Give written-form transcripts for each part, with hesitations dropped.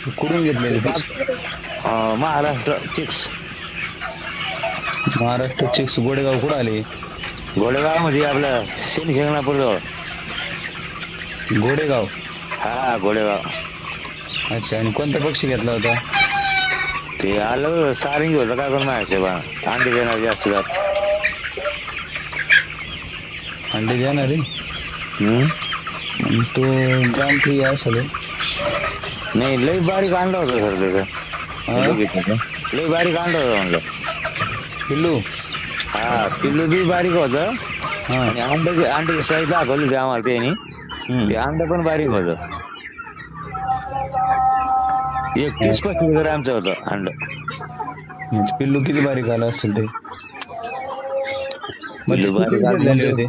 कुठून घेतलेले फिक्स? महाराष्ट्र चिक्स. महाराष्ट्र चिक्स. गोडेगाव कुठं आले? गोडेगाव मध्ये आपलं शनी शिंगणापूर जवळ. गोडेगाव. हा गोडेगाव. अच्छा. आणि कोणता पक्षी घेतला होता? ते आलं सारंगी होतं काय करून माहिती बा. अंडे देणार जास्त जात. अंडे देणार आहे. तो ग्राम फ्री असेल. नाही लई बारीक अंडा होतं सर त्याचं. लई बारीक अंडा होतं म्हणलं. पिल्लू. हा पिल्लू बी बारीक होतं. आणि अंड्याची साईज दाखवली होती आम्हाला त्यांनी. ते अंड पण बारीक होतं. 30-35 ग्रॅमचं होतं अंड. पिल्लू किती बारीक आलं असेल ते? पिल्लू बारीक झाले होते?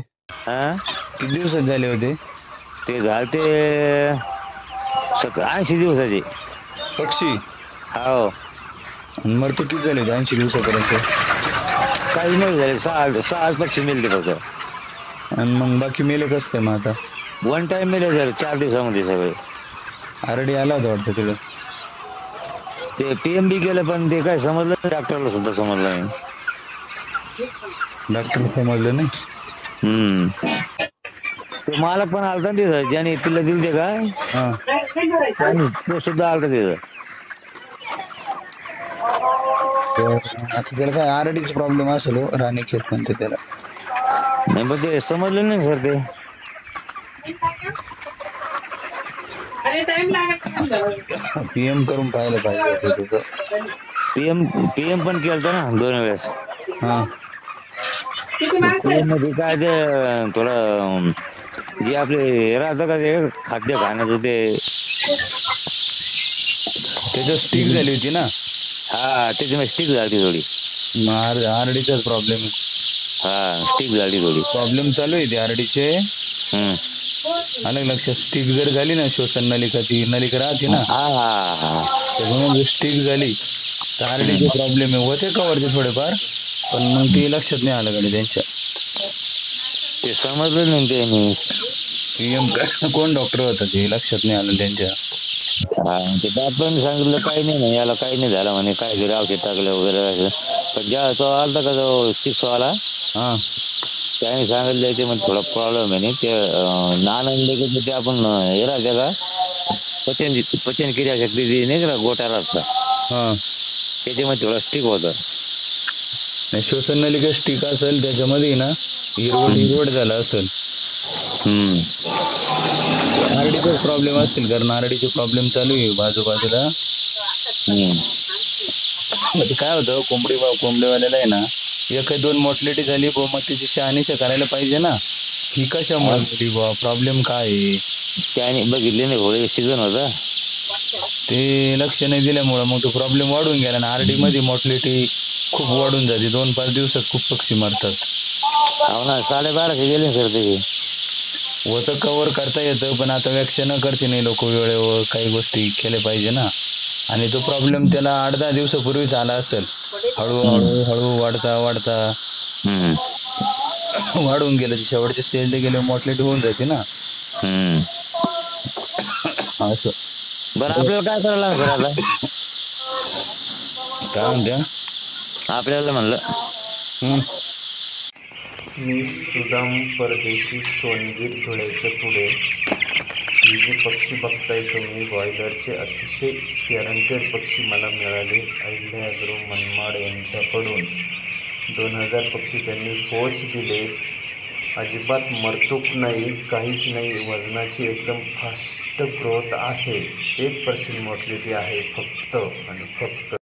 किती दिवसात झाले होते ते? झाले 80 दिवसाचे पक्षी. हो. मग ते किती झाले होते 80 दिवसापर्यंत? काही नाही झाले. 6 पक्षी मेले फक्त. आणि मग बाकी मेले कस काय मग आता? वन टाइम मेले सर 4 दिवसामध्ये सगळे. आरडी आला होता वाटतं तुला? ते PMB केलं पण ते काय समजलं नाही. डॉक्टरला सुद्धा समजलं नाही. डॉक्टर समजलं नाही. ते मालक पण आलता तिथं ज्याने पिल्लं दिली का तो सुद्धा आलता तिथं. आता त्याला काय आरडीचा प्रॉब्लेम असेल हो. राणीखेत म्हणते त्याला. नाही पण ते समजलं नाही सर. ते PM करून पाहायला पाहिजे होतं. PM पण केलं ना 2 वेळेस. मध्ये काय ते थोडं जे आपले राहतं का ते खाद्य खाण्याचं ते त्याच्यात स्टिक झाली होती ना. हा त्याच्यामुळे स्टिक झाली थोडी. आरडीचाच प्रॉब्लेम आहे. हा स्टिक झाली थोडी. प्रॉब्लेम चालू आहे ते आरडीचे. अलग लक्षात. स्टिक जर झाली ना, श्वसन नलिका ती नलिका राहते ना, त्याच्यामुळे स्टिक झाली तर आरडीचे प्रॉब्लेम आहे. होते कवरचे थोडेफार, पण मग ते लक्षात नाही आलं गाडी त्यांच्या. ते समजलं नाही त्यांनी. PM कोण डॉक्टर होता ते लक्षात नाही आलं त्यांच्या. ते डॉक्टरांनी सांगितलं काही नाही म्हणे, याला काही नाही झालं म्हणे, काय घरी औषध टाकलं वगैरे असं. पण जेव्हा तो आलता का जो 6 वाला त्याने सांगितलं ते म्हणजे थोडा प्रॉब्लेम आहे. ते नानंद ते आपण हे राहते का पचन क्रियाशक्ती नाही का गोट्या राहता त्याच्यामध्ये थोडं स्टिक होतं. श्वसन नलिका स्टिक असेल त्याच्यामध्ये ना, हिरवट झाला असेल. आरडीचे प्रॉब्लेम असतील, कारण आरडीचे प्रॉब्लेम चालू आहे बाजूबाजूला. म्हणजे काय होतं, कोंबडीवाल्याला आहे ना, 1-2 मोर्टॅलिटी झाली बुवा, मग तिची शहानिशा करायला पाहिजे ना, ही कशामुळे झाली बुवा, प्रॉब्लेम काय आहे. त्याने बघितले नाही, होळी सीझन होता ते लक्ष नाही दिल्यामुळं मग तो प्रॉब्लेम वाढून गेला ना. आरडी मध्ये मोर्टॅलिटी खूप वाढून जाते. 2-5 दिवसात खूप पक्षी मरतात. हो ना. 1250 गेले सर ते. वचं कव्हर करता येतं, पण आता व्याख्या करते नाही लोक वेळेवर. काही गोष्टी केल्या पाहिजे ना. आणि तो प्रॉब्लेम त्याला 8-10 दिवसापूर्वीच आला असेल. हळूहळू वाढता वाढून गेलं. शेवटच्या स्टेजला गेले मोर्टॅलिटी होऊन जाते ना. असं. बरं आपल्याला काय करायला लागतं आता? काय म्हणत्या आपल्याला म्हणलं मी सुदाम परदेशी, सोनगीर, धुळ्याच्या पुढे. ही जे पक्षी बघताय तुम्ही, बॉयलरचे अतिशय गॅरंटेड पक्षी मला मिळाले अहिल्या ॲग्रो मनमाड यांच्याकडून. 2000 पक्षी त्यांनी पोच दिले. अजिबात मरतूक नाही, काहीच नाही. वजनाची एकदम फास्ट ग्रोथ आहे. 1% मोर्टॅलिटी आहे फक्त आणि फक्त.